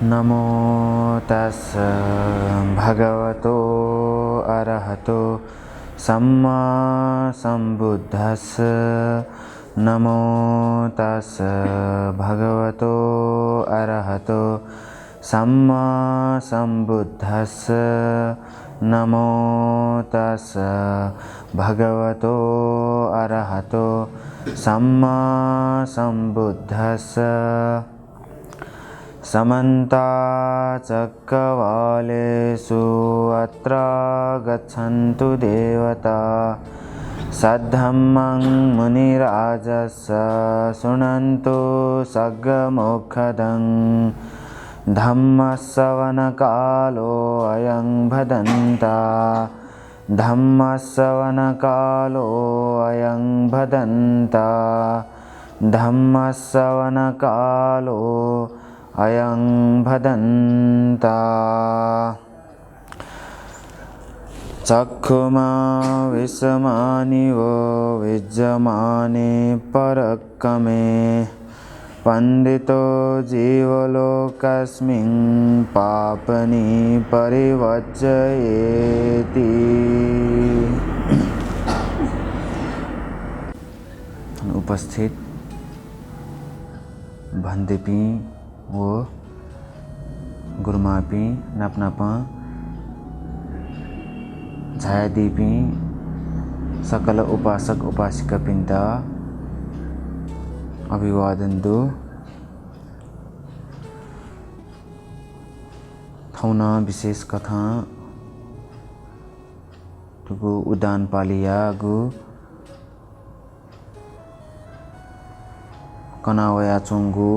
नमो तस् भगवतो अरहतो सम्मा सम्बुद्धस्। नमो तस् भगवतो अरहतो सम्मा सम्बुद्धस्। नमो तस् भगवतो अरहतो सम्मा सम्बुद्धस्। समन्ता चक्रवालेषु अत्र गच्छन्तु देवता सद्धम्मं मुनिराजस्य शृण्वन्तु सग्मुखदं धम्मश्रवणकालो अयं भदन्ता धम्मश्रवणकालो अयं भदन्ता धम्मश्रवणकालो अयं भदन्ता। चक्षुमा विषमानिव विज्यमाने परक्कमे पंडितो जीवलोकस्मिन् पापनि परिवज्जयेति। उपस्थित भन्देपी वो गुरुमापी नापनापा छायादीपी सकल उपासक उपासिका पिंता अभिवादन दो। थौना विशेष कथा तुगु उदान पालिया गु कनावया चुंगु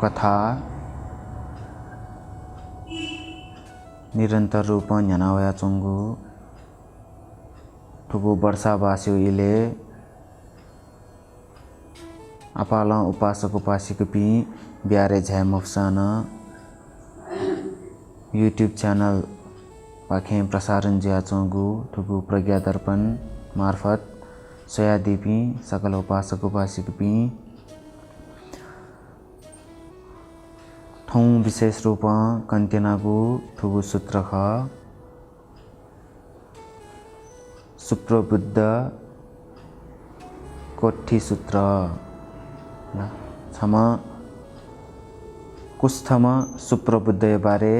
कथा निरंतर रूप न्यानावया चुंगु ठुगु वर्षा बास्यो इले अपाला उपासक उपासिक पी ब्यारे झै मफसान यूट्यूब चैनल पाखे प्रसारण ज्या चुंगु ठुगु प्रज्ञा दर्पण मार्फत सोयादीपी सकल उपासक उपासिक पी ठौं विशेष रूप कंटेनागु ठुगु सूत्र ख सुप्रबुद्ध कोठी सूत्र छम कुस्थम सुप्रबुद्ध बारे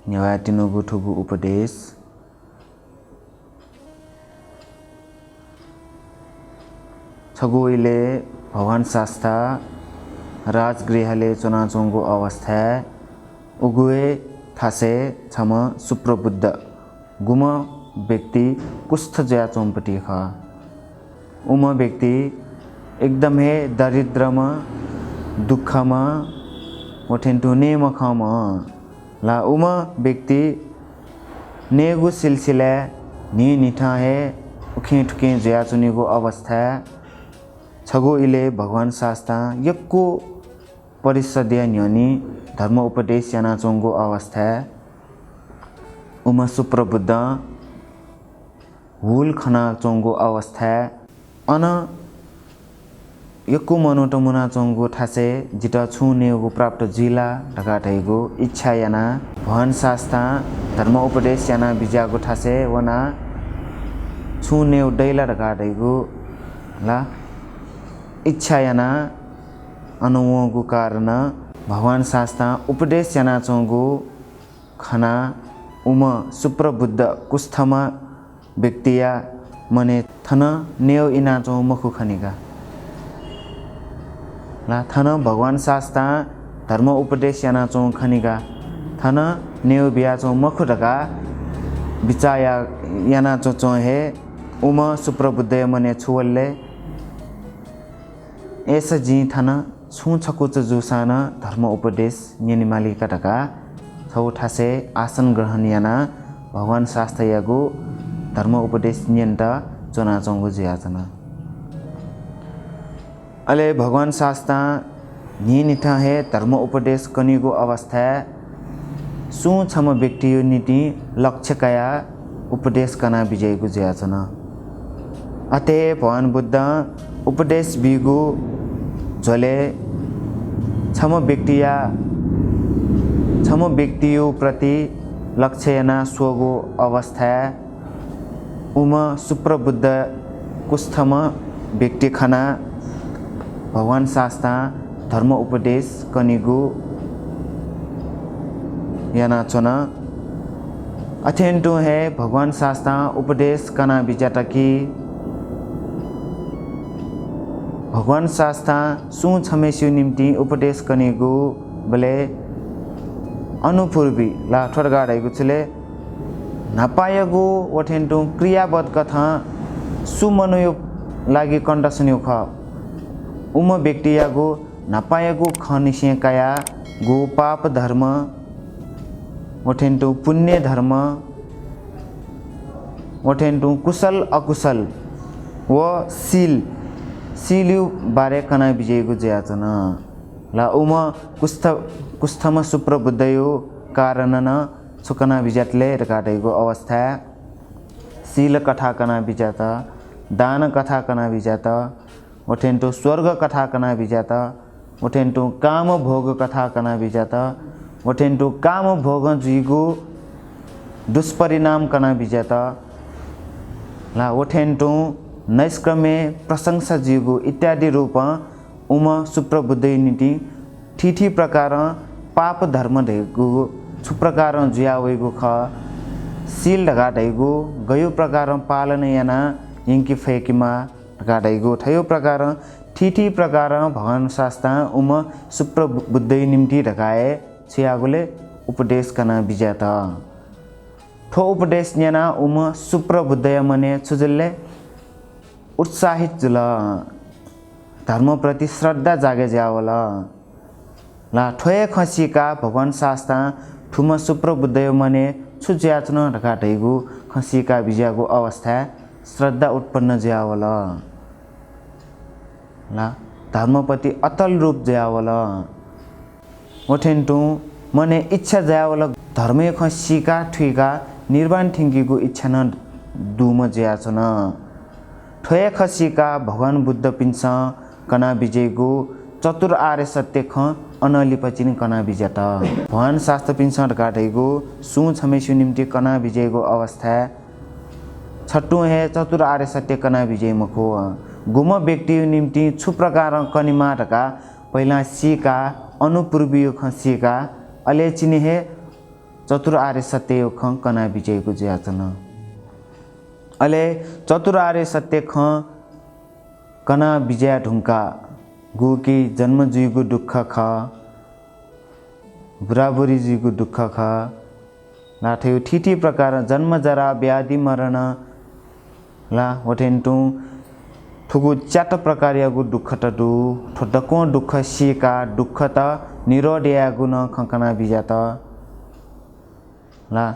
न्यावाटिनुगु ठुगु उपदेश छगुइले भगवान शास्त्र राजगृहले चुनाचुंगु अवस्था उगुए थासे छम सुप्रबुद्ध गुम व्यक्ति कुष्ठ जया चोंपटी ख उम व्यक्ति एकदमै दरिद्रमा दुःखमा ओठेन्टु नेमखमा ला उम व्यक्ति नेगु सिलसिला नि निठा है उखे ठुके जया चुनिगु अवस्था छगो इले भगवान शास्त्र यक्को परिषदीय न्यनी धर्म उपदेश याना चोंगो अवस्था उम सुप्रबुद्ध हुल खना चोंगो अवस्था अन यक्को मनोटो मुना चोंगो ठासे जिटा छुनेगो प्राप्त जिला ढगाटैगो इच्छा याना भगवान शास्त्र धर्म उपदेश याना बिजागो ठासे वना छुनेउ दैला ढगाटैगो ला इच्छा याना अनुवगु कारण भगवान शास्त्र उपदेश याना चोंगु खना उम सुप्रबुद्ध कुस्थमा व्यक्तिया मने थन नेउ इना चो मखु खनिगा ला थन भगवान शास्त्र धर्म उपदेश याना चो खनिगा थन नेउ बिया चो मखु ढगा बिचाया याना चो हे उम सुप्रबुद्ध मने छुवल्ले ऐसा जी थाना छु छको जुसान धर्म उपदेश निनिमाली कटका छौ ठासे आसन ग्रहण याना भगवान शास्त्र यागु धर्म उपदेश नियन्त चोना चोंगु जियाचना अले भगवान शास्त्र नि निठा है धर्म उपदेश कनिगु अवस्था सु छम व्यक्ति नीति लक्ष्य कया उपदेश कना विजयगु जियाचना अते भगवान बुद्ध उपदेश बिगु झोले छम व्यक्तियों प्रति लक्ष्यना स्वगो अवस्था उम सुप्रबुद्ध कुस्थम व्यक्ति खाना भगवान शास्त्र धर्म उपदेश कनिगु याना चोना अथेंटो है भगवान शास्त्र उपदेश कना बिजाटकी भगवान शास्त्र सु छमेस्यु निम्ति उपदेश कनिगु बले अनुपूर्वी ला ठोरगाडेको छले नपाएको वठेन्टु क्रियाबद्ध कथा सुमनुयो लागि कण्डसन्यो ख उम व्यक्तियागो नपाएको खनिसे काया गो पाप धर्म वठेन्टु पुण्य धर्म वठेन्टु कुशल अकुशल व सीलु बारे कना विजयको जयाचन ला उम कुस्थम सुप्रबुद्धयो कारणन सुकना विजातले रकाटेको अवस्था सील कथा कना विजात दान कथा कना विजात वठेन्टु स्वर्ग कथा कना विजात वठेन्टु काम भोग कथा कना विजात वठेन्टु काम भोग जुइगु दुष्परिणाम कना विजात ला वठेन्टु नैष्क्रमे प्रशंसा जुइगु इत्यादि रूप उम सुप्रबुद्धनिति ठिठी प्रकार पाप धर्म ढेगु छु प्रकार जुयावेगु ख सील ढगाटेगु गयो प्रकार पालन याना यंकी फेकिमा ढगाटेगु थयो प्रकार ठिठी प्रकार भगवान शास्त्र उम सुप्रबुद्धि निम्ति ढगाए छियागुले उपदेश कना बिजात ठो उपदेश न्याना उम सुप्रबुद्धय मने छुजल्ले उत्साहित जुल धर्म प्रति श्रद्धा जागे जावला ला ठोए खसीका भगवान शास्त्र ठुम सुप्रबुद्धय मने छुज्याचन ढकाटेगु खसीका बिजागु अवस्था श्रद्धा उत्पन्न ज्यावला ला धर्मपति अतल रूप ज्यावला वठेन्टु मने इच्छा ज्यावला धर्मे खसीका ठुइका निर्वाण ठिंकीगु इच्छा न दुम ज्याचन ठोए खसीका भगवान बुद्ध पिन्छ कना विजयगु चतुर आर्य सत्य ख अनलिपचिन कना विजत भगवान शास्त्र पिन्छ ढकाटेगु सु छमेस्यु निम्ति कना विजयगु अवस्था छट्टु हे चतुर आर्य सत्य कना विजय मखो गुम व्यक्ति निम्ति छु प्रकार कनिमा ढका पहिला सीका अनुपूर्वीय खसीका अले चिनि हे चतुर आर्य सत्य ख कना विजयगु ज्याचन अले चतुर आर्य सत्य ख कना विजय ढुंका गु की जन्म जुइगु दुःख ख बुराबुरी जुइगु दुःख ख लाथ्यो ठिठी प्रकार जन्म जरा व्याधि मरण ला वठेन्टु ठुगु च्याट प्रकारको दुःख त दु ठोडको दुःख सीका दुःख त निरोधयागु न खकना बिजात ला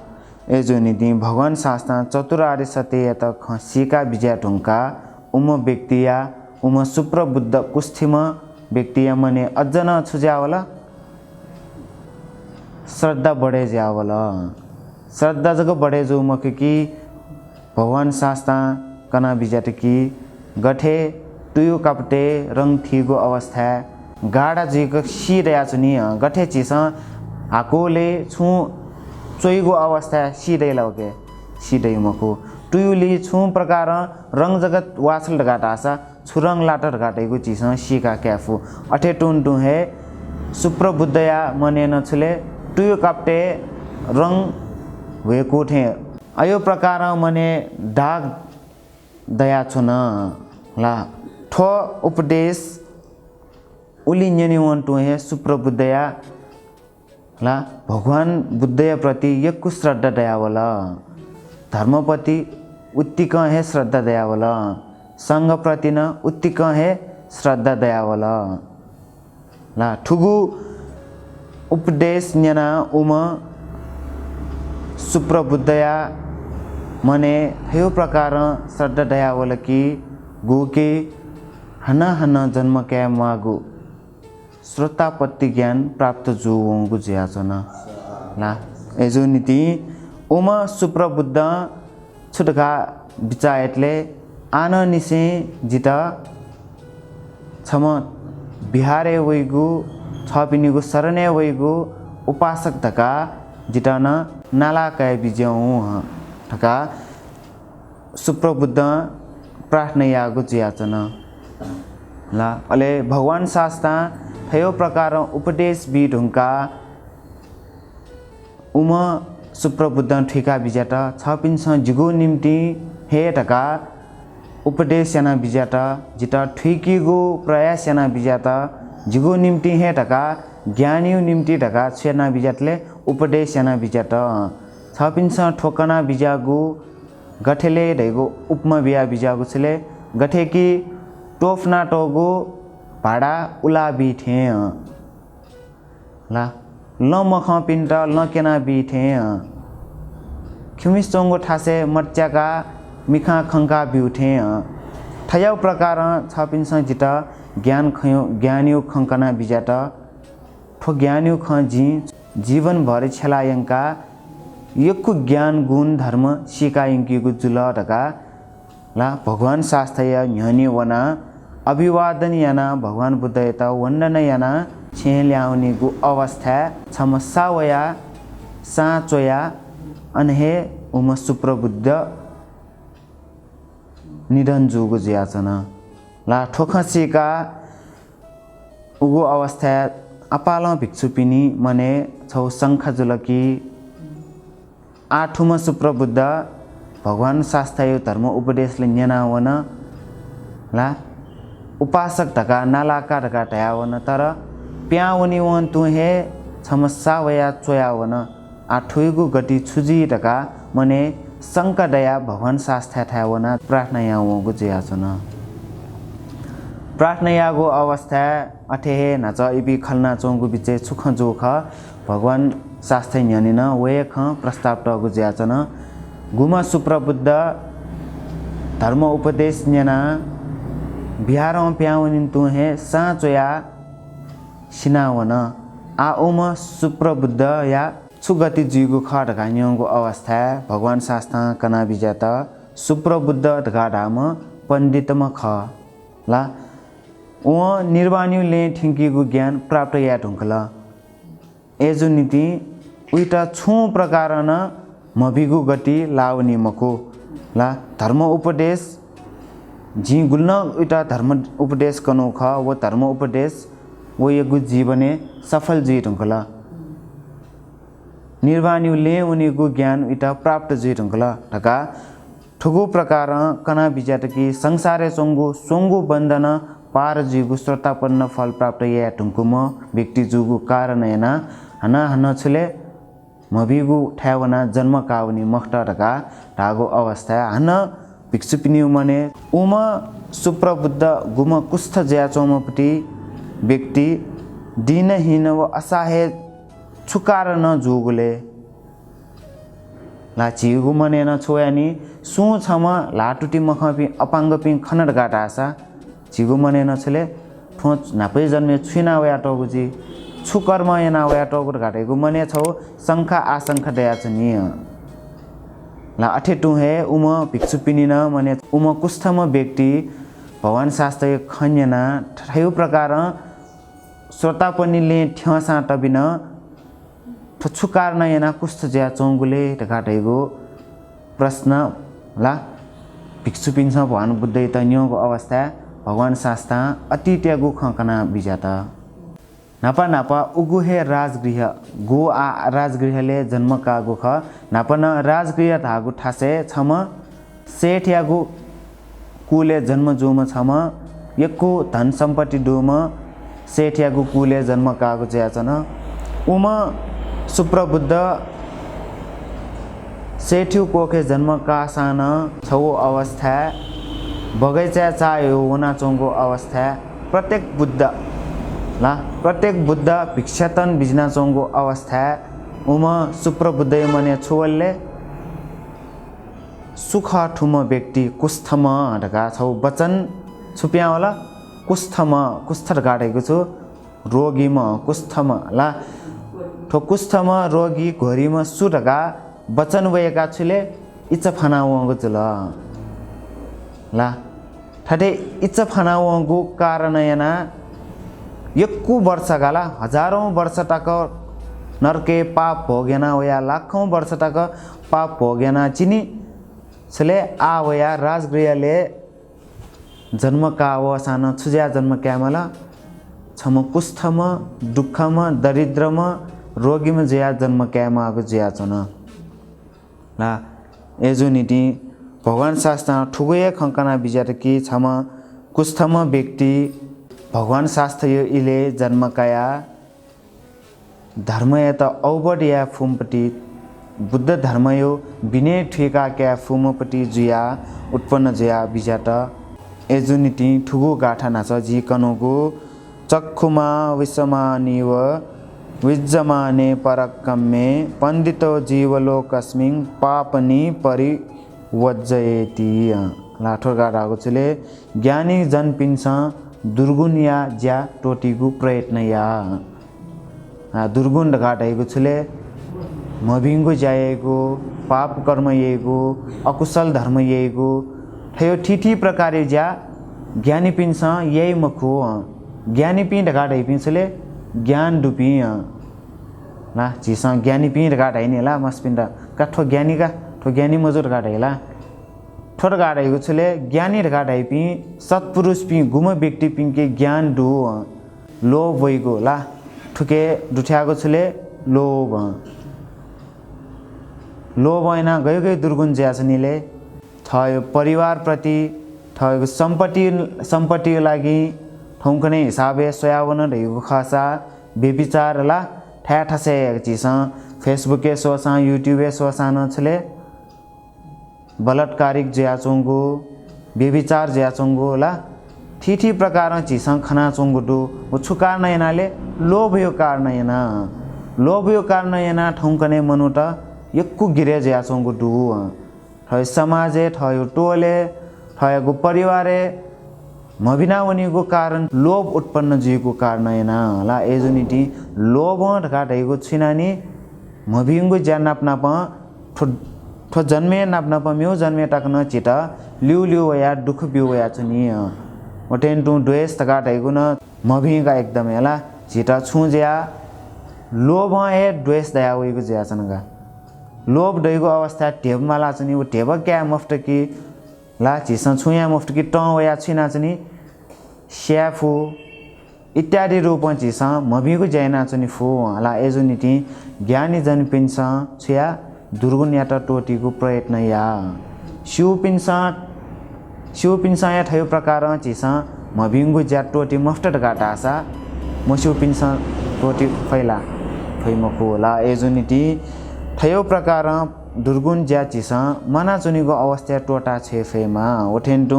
एजो निदि भगवान शास्त्र चतुर आर्य सत्य त खसीका बिजा ढुंका उम व्यक्तिया उम सुप्रबुद्ध कुस्थिम व्यक्तिया मने अझ न छुज्यावला श्रद्धा बढे ज्यावला श्रद्धा जग बढे जो मक कि भगवान शास्त्र कना बिजाट कि गठे टुयु कापटे रंग थीगो अवस्था गाडा जिग सिरया छुनी गठे चिस हाकोले छु चोइगो अवस्था सिदै लगे सिदै मको टुयुली छु प्रकार रंग जगत वासल ढगाटा आसा छुरंग लाटर घाटेको चिस सीका क्याफु अठे टुन टु हे सुप्रबुद्धया मने नछले टुयो काप्टे रंग भएको थे अयो प्रकार मने दाग दया छुन ला ठो उपदेश उली न्यनिवन टु हे सुप्रबुद्धया ला भगवान बुद्धया प्रति यक्कु श्रद्धा दयावला धर्मपति उत्तिक हे श्रद्धा दयावला संघ प्रति न उत्तिक हे श्रद्धा दयावला ला ठुगु उपदेश न्यना उम सुप्रबुद्धया मने हेउ प्रकार श्रद्धा दयावला कि गुके हना जन्म क्या मागु श्रोतापत्ति ज्ञान प्राप्त जुवंगु ज्याचन ला एजो नीति उम सुप्रबुद्ध छुटका बिचायतले आन निसे जिता छम बिहारे वैगु छपिनीगु सरने वैगु उपासक धका जिटन नाला काय बिज्याउ धका सुप्रबुद्ध प्रार्थना यागु जियाचन ला अले भगवान शास्त्र थयो प्रकार उपदेश बि ढुंका उम सुप्रबुद्ध ठिका बिजाट छपिन्छ जिगु निम्ति हे धका उपदेश याना बिजाट जित ठिकीगु प्रयास याना बिजाट जिगु निम्ति हे धका ज्ञानिउ निम्ति धका छेना बिजाटले उपदेश याना बिजाट छपिन्छ ठोकना बिजागु गठेले दैगु उपमा बिया बिजागु छले गठेकी टोफना टोगु भाडा उला बिथे ला ल मख पिन्ट ल केना बिथे खिमिस चोंगो ठासे मर्च्याका मिखा खंका बिउथे थयाउ प्रकार छपिन्छ जित ज्ञान खयो ज्ञानिउ खंकना बिजाट ठो ज्ञानिउ ख जीवन भरि छलायंका यक्कु ज्ञान गुण धर्म सिकायंकीगु जुल ढका ला भगवान शास्त्रय न्यनी वना अभिवादन याना भगवान बुद्ध यता वन्दन याना छेल्याउनीगु अवस्था छमसावया साचोया अनहे उम सुप्रबुद्ध निधन जुगु जियाचन ला ठोखसीका उगु अवस्था अपाल भिक्षुपिनी मने छौ शंख जुलकी आठुम सुप्रबुद्ध भगवान शास्त्रय धर्म उपदेशले न्यनावन ला उपासक धका नालाका धका टयावन तर प्यावनी वन तुहे छमसावया चोयावन आठुइगु गति छुजी धका मने शंकदया भगवान शास्त्र थावना प्रार्थना यावगु जियाचन प्रार्थना यागु अवस्था अठेहे नाच इबि खलना चोंगु बिचे सुख जोख भगवान शास्त्र न्यनिन वेख प्रस्ताव टगु जियाचन गुमा सुप्रबुद्ध धर्म उपदेश न्यना बिहारौं प्याउनिन तुहे साचोया सिनावन आ ओम सुप्रबुद्ध या सुगति जीगु ख ढका न्यंगु अवस्था भगवान शास्त्र कना बिजात सुप्रबुद्ध ढका धाम पण्डितम ख ला ओ निर्वाणीले ठिंकीगु ज्ञान प्राप्त या ढुंकला एजु नीति उइटा छु प्रकारन मभिगु गति लावनी मको ला धर्म उपदेश जी गुल्न उइटा धर्म उपदेश कनु ख वो धर्म उपदेश वो यगु जीवने सफल जी ढुंकला निर्वाणीले उनीगु ज्ञान उइटा प्राप्त जी ढुंकला ढका ठुगु प्रकार कना बिजात कि संसारे सोंगु बन्धन पार जीगु श्रोतापन्न फल प्राप्त या ढुंकुम व्यक्ति जुगु कारण याना हना हन छुले मबिगु ठ्यावना जन्म कावनी मख्त ढका ढागो अवस्था हन भिक्षुपिनी मने उम सुप्रबुद्ध गुम कुस्थ ज्या चौमपटी व्यक्ति दिनहीन व असहाय छुकार न जुगुले लाचिगु मने न छोयानी सु छम लाटुटी मखपि अपाङ्गपि खनड गाटा आसा चिगु मने न छले ठोच नापै जन्मे छुना वया टगुजी छुकर्म याना वया टगुर घाटेगु मने छौ शंखा आशंखा दया छनी ला अठे टुहे उम भिक्षुपिनी न मने उम कुस्थम व्यक्ति भगवान शास्त्र खन्यना ठयु प्रकार श्रोतापनिले ठ्यासा टबिन छुकार न याना कुस्थ ज्या चौंगुले ढकाटेगु प्रश्न ला भिक्षुपिन्छ भगवान बुद्ध तन्यको अवस्था भगवान शास्त्र अति त्यागु खकना बिजाता नापा नापा उगुहे राजगृह गो आ राजगृहले जन्म कागु ख नापन राजगृह धागु ठासे छम सेठ यागु कुले जन्म जोम छम यक्कु धन सम्पत्ति डोम सेठ यागु कुले जन्म कागु ज्याचन उम सुप्रबुद्ध सेठ्यु कोखे जन्म का सान छौ अवस्था बगैँचा चायो वना चोंगो अवस्था प्रत्येक बुद्ध भिक्षातन बिजना चोंगो अवस्था उम सुप्रबुद्ध मने छोवलले सुख ठुम व्यक्ति कुस्थम ढका छौ वचन छुप्या होला कुस्थम कुस्थ गाडेको छु रोगीम कुस्थम ला ठो कुस्थम रोगी घोरीम सुढका वचन वयका छुले इच्छ फनावंगु जुल ला ठटे इच्छ फनावंगु कारण याना यक्कु वर्ष गाला हजारौं वर्ष तक नरके पाप भोगेना वया लाखौं वर्ष तक पाप भोगेना चिनी छले आ वया राजगृहले जन्म का सान छुज्या जन्म क्यामला छम कुष्ठम दुःखम दरिद्रम रोगीम जया जन्म क्यामा आगो जया छन ला एजुनिटी भगवान शास्त्र ठुगुए खंकना बिजार कि छम कुष्ठम व्यक्ति भगवान शास्त्र यो इले जन्म काया धर्म या त औबड या फुमपट्टि बुद्ध धर्म यो बिने ठेका क्या फुमपट्टि जुया उत्पन्न जुया बिजाट एजुनिटी ठुगु गाठा नाच जी कनुगु चक्षुमा विषमानिव विज्जमाने परक्कम्मे पण्डितो जीवलोकस्मिन् पापनि परिवज्जयति लाठो गाडाको चले ज्ञानी जन पिन्छ दुर्गुण या ज्या टोटीगु प्रयत्न या दुर्गुण घाटेको छले मभिङ्गु जाएको पाप कर्म येगु अकुशल धर्म येगु थयो ठिठी प्रकारे ज्या ज्ञानी पिन्छ यही मखु ज्ञानी पिँ घाटे पिन्छले ज्ञान डुपी ला चिसा ज्ञानी पिँ घाट हैन ला मस्पिन्ड का ठो ज्ञानी का ठो ज्ञानी मजुर घाट हैला ठोर गाडेको छले ज्ञानी घाटाइ पि सत्पुरुष पि गुम व्यक्ति पिंके ज्ञान डु लोभ भइगो ला ठुके दुठ्याको छले लोभ लोभ हैन गयो दुर्गुण ज्यासनीले थयो परिवार प्रति थयो सम्पत्ति लागि ठौकने हिसाबे सोयावन रहेको खासा बेविचार ला ठ्याठसे चिसा फेसबुके सोसा युट्युबे सोसा न छले बलात्कारिक ज्याचोंगो बेविचार ज्याचोंगो ला ठिठी प्रकार चिसा खना चोंगो दु उछुकार नयनाले लोभ यो कारण यना ठौकने मनुट यक्कु गिरे ज्याचोंगो दु थय समाजे थयो टोले थयगु परिवारे मबिनावनीको कारण लोभ उत्पन्न जिएको कारण यना ला एजुनिटी लोभ ढकाटेको छिनानी मबिंगु ज्यान नापनाप ठो जन्मे नापनाप म्यौ जन्मे टाक्न चिटा लिउ या दुख बिउ या छनी ओटेन टु द्वेष तकाटेको न मबिंगा एकदमै ला चिटा छुज्या लोभ ए द्वेष दया उइको ज्या छनगा लोभ दैको अवस्था टेबमाला छनी उ टेब क्या मुफ्त कि ला चिसा छुया मुफ्त कि ट या छिना छनी स्याफु इत्यादि रूप चिसा मबिको ज्याना छनी फु ला एजुनिटी ज्ञानी जन पिन्छ छया दुर्गुण या टोटीको प्रयत्न या शिव पिन्छ या थयो प्रकार चिसा मबिंगु ज्या टोटी मफ्टट गाटासा मसिउ पिन्छ टोटी फैला फैमको ला एजुनिटी थयो प्रकार दुर्गुण ज्या चिसा मना चुनीको अवस्था टोटा छे फेमा ओठेन्टु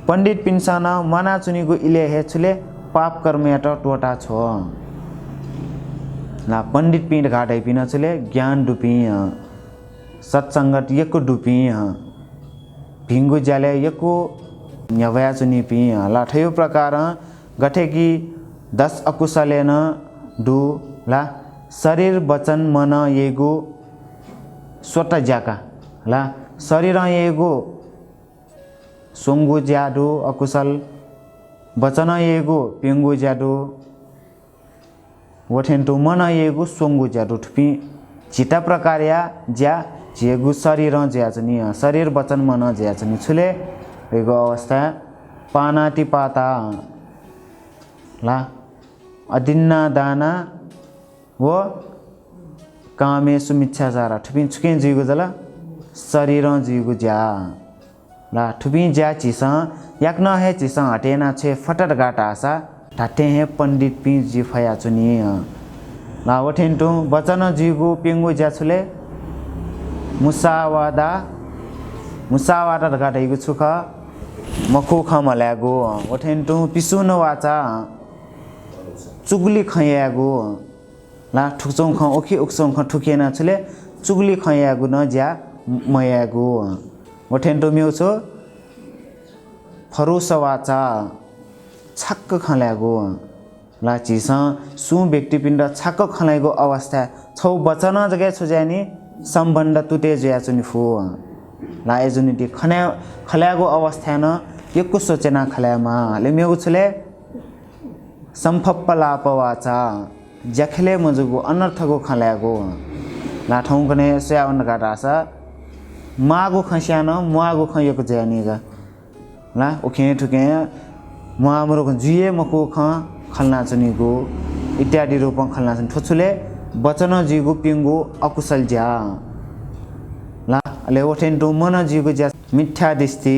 पण्डित पिन्छन मना चुनीको इले हे छुले पाप कर्म या टोटा छ ला पण्डित पिँड घाटै पिन छुले ज्ञान डुपी सत्संगत यको डुपी भिंगु ज्याले यको न्यवया चुनी पि ला थयो प्रकार गठेकी 10 अकुशलेन डु ला शरीर वचन मन येगु स्वत ज्याका ला शरीर येगु सोंगु ज्याडु अकुशल वचन येगु पिंगु ज्याडु वठेन्टु मन येगु सोंगु ज्याडु ठुपी चिता प्रकारया ज्या जेगु शरीर ज्याचनी शरीर वचन मन ज्याचनी छुले एगो अवस्था पानाति पाता ला अदिन्ना दाना व कामे सुमिच्छाचारा ठुपी छुके जिगु जला शरीर जिगु ज्या ला ठुपी ज्या चिसा याक्न हे चिसा हटेना छे फटट गाटा आसा ठाटे हे पंडित पि जी फया चुनी ला वठेन्टु वचन जिगु पिंगु ज्या छुले मुसावादा घाटेको छुख मखु खमल्यागो ओठेन्टु पिसुन वाचा चुगली खयागो ला ठुक्चौं ख ओखी उक्चौं ख ठुकेना छले चुगली खयागो न ज्या मयागो ओठेन्टु म्यौछो फरुस वाचा छक्क खल्यागो ला चिसा सु व्यक्तिपिण्ड छक्क खलाइगो अवस्था छौ वचन जगे छुज्यानी सम्बन्ध तुटे ज्या चुनी फु ला एजुनिटी खल्यागो अवस्था न यक्कु सोचेना खल्यामा ले मेगु छले संफप्पलापवाचा ज्याखेले मजुगो अनर्थको खल्यागो ला ठाउँ कने स्यावन काटासा मागो खस्यान मुआगो खयको ज्यानीगा ला ओखे ठुके मुआमरो जुये मको खल्ना चनीगो इत्यादि रूपमा खल्ना छन् ठोछुले वचन जीगो पिंगो अकुशल ज्या ला ले ओठेन्टु मन जीगो ज्या मिथ्या दृष्टि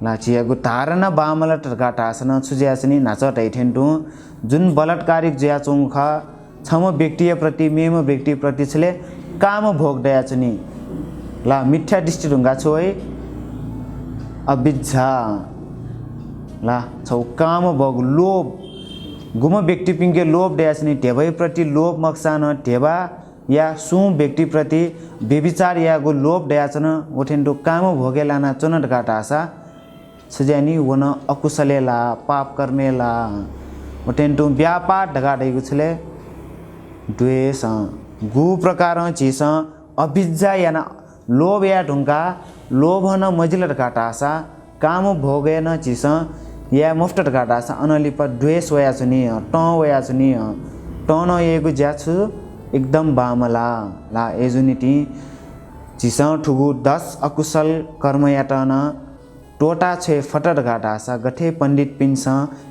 ला चियागो धारणा बामल टर्काटासन छुज्यासनी नाचट ऐठेन्टु जुन बलात्कारिक ज्या चोंख छम व्यक्ति प्रति मेम व्यक्ति प्रति छले काम भोग दयाचनी ला मिथ्या दृष्टि ढुंगा छोय अबिज्जा ला छौ काम भोग लोभ गुम व्यक्ति पिंगे लोभ दयाचनी ढेबै प्रति लोभ मक्सान ढेबा या सु व्यक्ति प्रति व्यभिचार या गो लोभ दयाचन ओठेन्टु काम भोगेलाना चनट गाटासा सजानी वन अकुशलेला पाप कर्मेला ओटेन्टु व्यापार ढगाडेको छले द्वेष गु प्रकार चिस अभिज्जा याना लोभ या ढुंगा लोभन मजिल ढगाटासा काम भोगेन चिस या मुफ्त ढगाटासा अनलिप द्वेष वया छनी ट वया छनी ट न येको ज्याछु एकदम बामला ला एजुनिटी चिस ठुगु 10 अकुशल कर्म याटन टोटा छे फटर घाटासा गठे पंडित पिंस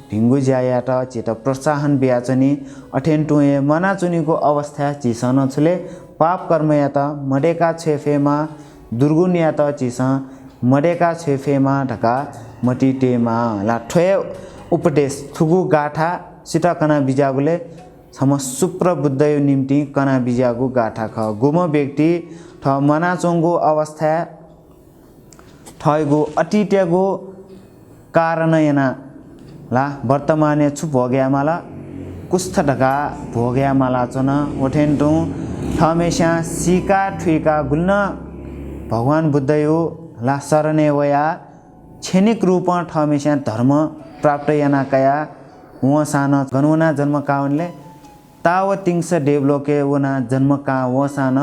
भिंगु ज्यायाट चित प्रोत्साहन बियाचनी अठेन्टुए मनाचुनीको अवस्था चिसन छले पाप कर्म यात मडेका छे फेमा दुर्गुण यात चिस मडेका छे फेमा ढका मटिटेमा ला ठय उपदेश थुगु गाठा सित कना बिजागुले सम सुप्र बुद्धयो निम्ति कना बिजागु गाठा ख गुम व्यक्ति ठ मनाचुङगु अवस्था ठयगो अटिटेगो कारण याना ला वर्तमाने छु भोग्यामाला कुस्थ ढका भोग्यामाला चन ओठेन्टु हमेशा सिका ठुइका गुल्न भगवान बुद्धयो ला शरणे वया क्षणिक रूप हमेशा धर्म प्राप्त याना कया वसान गणवना जन्म काउनले ताव तिंस डेभलोके वना जन्म का वसान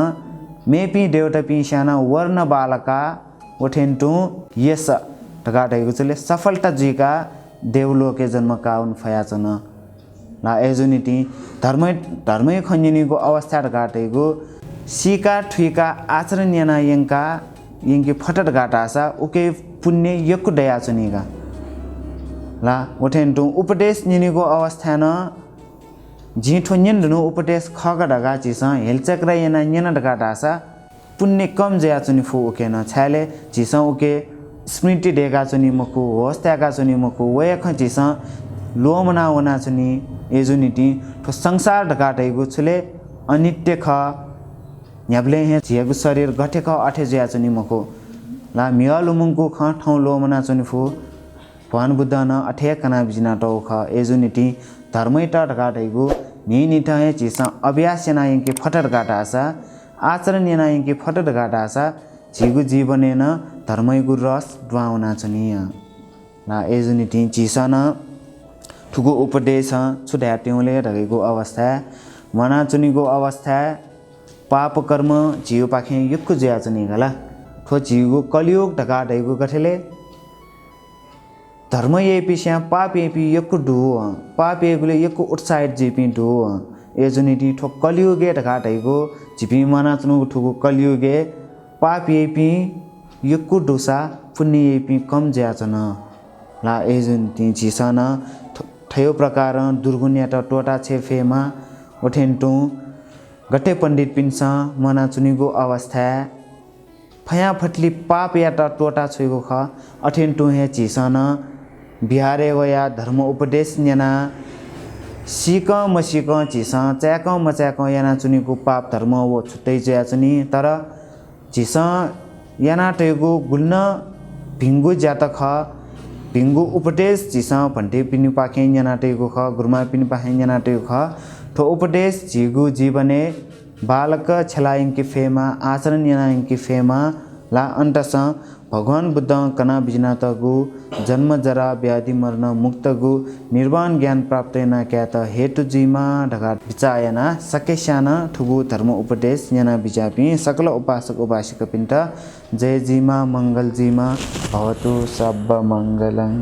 मेपी देवता पिसाना वर्ण बालका ओठेन्टु यस ढगाटेको छले सफलता जुइका देवलोके जन्म काउन फयाचन ला एजुनिटी धर्मै खन्जिनीको अवस्था ढगाटेको सिका ठुइका आचरण याना यंका यंकी फटट घाटासा उके पुण्य यक्कु दयाचनीगा ला ओठेन्टु उपदेश निनीको अवस्था न जिठो न्यन्दनु उपदेश खगा ढगा चिस हेलचक्र याना न्यन ढगाटासा पुण्य कम जया चुनी फु ओके न छाले चिस ओके स्मृति डेगा चुनी मकु होस्त्याका चुनी मकु वयख चिस लोमना वना चुनी एजुनिटी तो संसार ढगाटेगु छले अनित्य ख न्याब्ले हे जियागु शरीर गठे ख अठे जया चुनी मकु ला मियालुमुङको ख ठौ लोमना चुनी फु भगवान बुद्ध न अठे कना बिजना टौ ख एजुनिटी धर्मै ट ढगाटेगु निनिट हे चिस अभ्यास याना यंके फटर गाटासा आचरण याना यंकी फटट घाटासा झिगु जीवनेन धर्मैगु रस ड्वाउना चनिया ला एजुनिटी चिसन ठुगु उपदेश छुट्याट्यौले ढगेको अवस्था मना चुनीको अवस्था पाप कर्म जियो पाखे यक्कु ज्या चनी गला ठो जिगु कलियुग ढगा ढैगु गठेले धर्म येपिस्या पाप येपि यक्कु डु पाप येगुले यक्कु उत्साहित जेपि डु एजुनिटी ठो कलियुगे ढगाटेको झिपी मनाचुनु ठुगु कलियुगे पाप येपी यक्कु डुसा पुण्य येपी कम ज्याचन ला एजुनिटी झिसन ठयो प्रकार दुर्गुन्याट टोटा छे फेमा ओठेन्टु गटे पंडित पिन्स मनाचुनीको अवस्था फया फटली पाप याट टोटा छुइगो ख अठेन्टु हे झिसन बिहारे वया धर्म उपदेश न्याना सिक मसिक चिस च्याक मच्याक याना चुनीको पाप धर्म वो छुट्टै जया चुनी तर चिस याना टेगु गुल्न भिंगु ज्यात ख भिंगु उपदेश चिस भन्टे पिनि पाखे याना टेगु ख गुरुमा पिनि पाखे याना टेगु ख ठो उपदेश जिगु जीवने बालक छलाइंकी फेमा आचरण यानाइंकी फेमा ला अंतस भगवान बुद्ध कना बिजनातगु जन्म जरा व्याधि मरण मुक्तगु निर्वाण ज्ञान प्राप्त न क्यात हेतु जीमा ढगा विचायना सकेशाना ठुगु धर्म उपदेश याना बिजापि सकल उपासक उपासिका पिन्ट जय जीमा मंगल जीमा भवतु सब मंगलम।